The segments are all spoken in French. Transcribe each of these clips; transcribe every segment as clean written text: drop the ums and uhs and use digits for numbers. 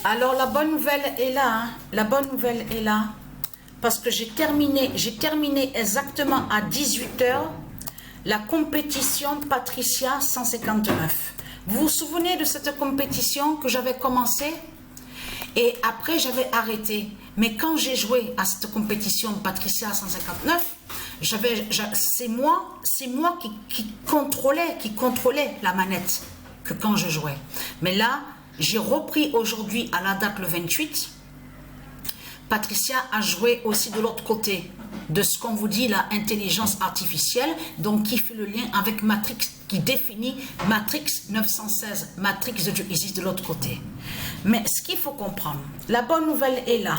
Alors la bonne nouvelle est là, hein. La bonne nouvelle est là, parce que j'ai terminé exactement à 18 h la compétition Patricia 159. Vous vous souvenez de cette compétition que j'avais commencé et après j'avais arrêté. Mais quand j'ai joué à cette compétition Patricia 159, c'est moi qui contrôlais la manette que quand je jouais. Mais là, j'ai repris aujourd'hui à la date le 28. Patricia a joué aussi de l'autre côté de ce qu'on vous dit, la intelligence artificielle, donc qui fait le lien avec Matrix, qui définit Matrix 916, Matrix de Dieu Isis de l'autre côté. Mais ce qu'il faut comprendre, la bonne nouvelle est là,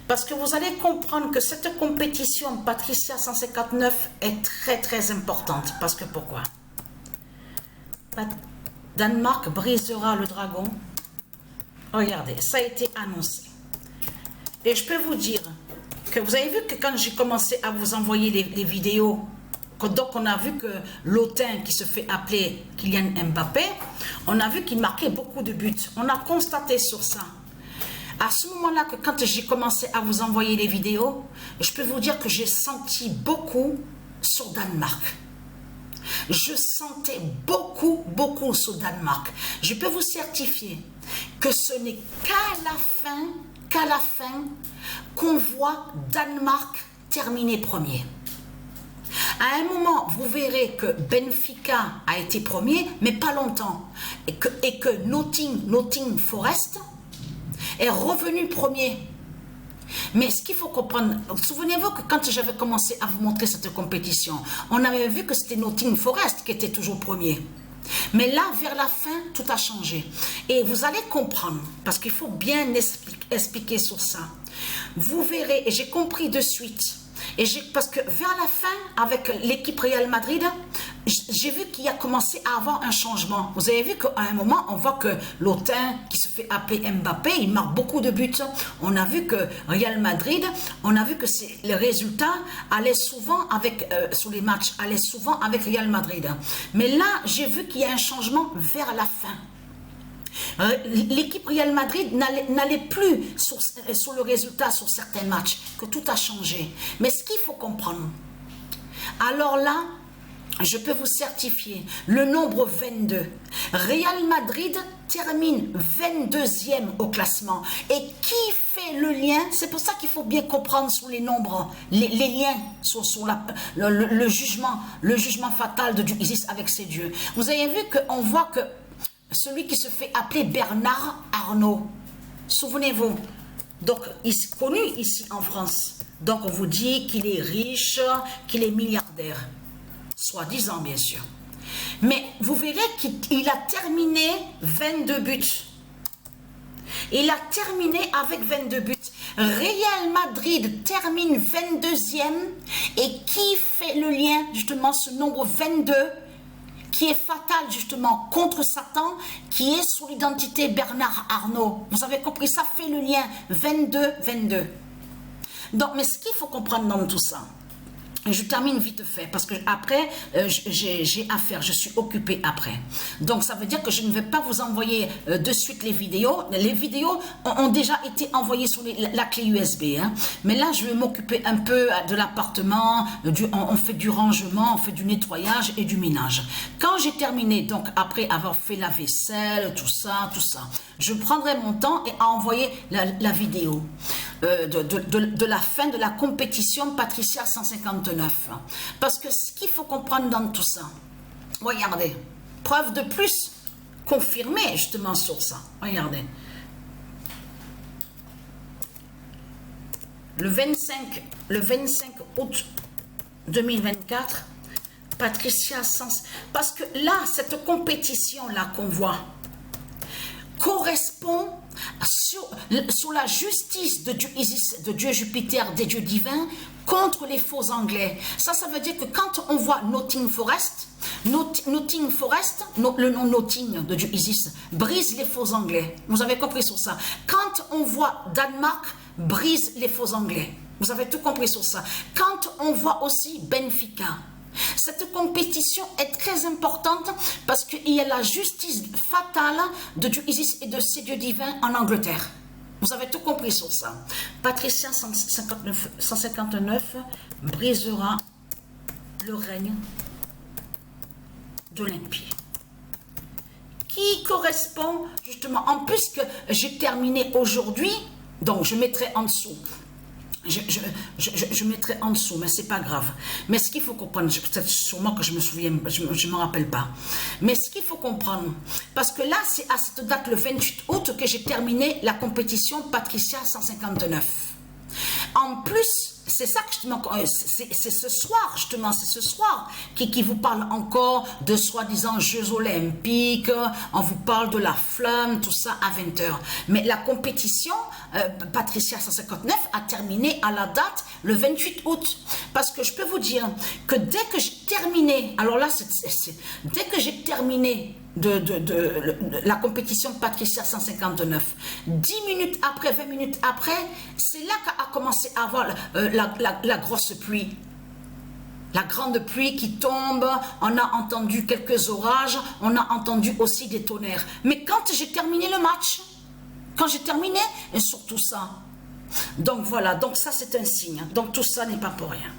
parce que vous allez comprendre que cette compétition Patricia 159 est très très importante. Parce que pourquoi? Danemark brisera le dragon. Regardez, ça a été annoncé. Et je peux vous dire que vous avez vu que quand j'ai commencé à vous envoyer les vidéos, donc on a vu que l'Otain qui se fait appeler Kylian Mbappé, on a vu qu'il marquait beaucoup de buts. On a constaté sur ça. À ce moment-là, que quand j'ai commencé à vous envoyer les vidéos, je peux vous dire que j'ai senti beaucoup sur Danemark. Je sentais beaucoup sur Danemark. Je peux vous certifier que ce n'est qu'à la fin qu'on voit Danemark terminer premier. À un moment, vous verrez que Benfica a été premier, mais pas longtemps. Et que Nottingham Forest est revenu premier. Mais ce qu'il faut comprendre, souvenez-vous que quand j'avais commencé à vous montrer cette compétition, on avait vu que c'était Nottingham Forest qui était toujours premier. Mais là, vers la fin, tout a changé. Et vous allez comprendre, parce qu'il faut bien expliquer sur ça. Vous verrez, et j'ai compris de suite, parce que vers la fin, avec l'équipe Real Madrid, j'ai vu qu'il a commencé à avoir un changement. Vous avez vu qu'à un moment, on voit que l'Otain, qui se fait appeler Mbappé, il marque beaucoup de buts. On a vu que Real Madrid, on a vu que les résultats allaient souvent avec, sur les matchs, allaient souvent avec Real Madrid. Mais là, j'ai vu qu'il y a un changement vers la fin. L'équipe Real Madrid n'allait plus sur le résultat sur certains matchs, que tout a changé. Mais ce qu'il faut comprendre, alors là, je peux vous certifier le nombre 22. Real Madrid termine 22e au classement. Et qui fait le lien? C'est pour ça qu'il faut bien comprendre sur les nombres, les liens sur le jugement fatal de Dieu Isis avec ses dieux. Vous avez vu qu'on voit que celui qui se fait appeler Bernard Arnault, souvenez-vous, donc il est connu ici en France. Donc on vous dit qu'il est riche, qu'il est milliardaire. Soi-disant, bien sûr. Mais vous verrez qu'il a terminé 22 buts. Il a terminé avec 22 buts. Real Madrid termine 22e. Et qui fait le lien, justement, ce nombre 22, qui est fatal, justement, contre Satan, qui est sous l'identité Bernard Arnault. Vous avez compris, ça fait le lien 22-22. Donc, mais ce qu'il faut comprendre dans tout ça, je termine vite fait parce que après j'ai affaire, je suis occupée après. Donc ça veut dire que je ne vais pas vous envoyer de suite les vidéos. Les vidéos ont déjà été envoyées sur la clé USB. Hein. Mais là je vais m'occuper un peu de l'appartement, on fait du rangement, on fait du nettoyage et du ménage. Quand j'ai terminé, donc après avoir fait la vaisselle, tout ça, je prendrai mon temps et envoyer la vidéo. De la fin de la compétition Patricia 159. Parce que ce qu'il faut comprendre dans tout ça, regardez, preuve de plus confirmée justement sur ça, regardez. Le 25 août 2024, Patricia 100, parce que là, cette compétition-là qu'on voit, correspond sur la justice de Dieu Isis, de Dieu Jupiter, des dieux divins, contre les faux anglais. Ça veut dire que quand on voit Nottingham Forest, le nom Nottingham de Dieu Isis, brise les faux anglais. Vous avez compris sur ça. Quand on voit Danemark, brise les faux anglais. Vous avez tout compris sur ça. Quand on voit aussi Benfica, Cette compétition est très importante parce qu'il y a la justice fatale de Dieu Isis et de ses dieux divins en Angleterre. Vous avez tout compris sur ça. Patricia 159 brisera le règne de l'impie. Qui correspond justement, en plus que j'ai terminé aujourd'hui, donc je mettrai en dessous. Je mettrai en dessous, mais c'est pas grave. Mais ce qu'il faut comprendre, peut-être sûrement que je me souviens, je ne me rappelle pas. Mais ce qu'il faut comprendre, parce que là, c'est à cette date, le 28 août, que j'ai terminé la compétition Patricia 159. En plus, c'est ça que justement, c'est ce soir, justement, c'est ce soir qui vous parle encore de soi-disant Jeux Olympiques, on vous parle de la flamme, tout ça à 20h. Mais la compétition, Patricia 159, a terminé à la date le 28 août. Parce que je peux vous dire que dès que j'ai terminé, alors là, dès que j'ai terminé la compétition Patricia 159, 10 minutes après, 20 minutes après, c'est là qu'a commencé à avoir la grosse pluie. La grande pluie qui tombe, on a entendu quelques orages, on a entendu aussi des tonnerres. Mais quand j'ai terminé le match, quand j'ai terminé, et surtout ça. Donc voilà, donc ça c'est un signe. Donc tout ça n'est pas pour rien.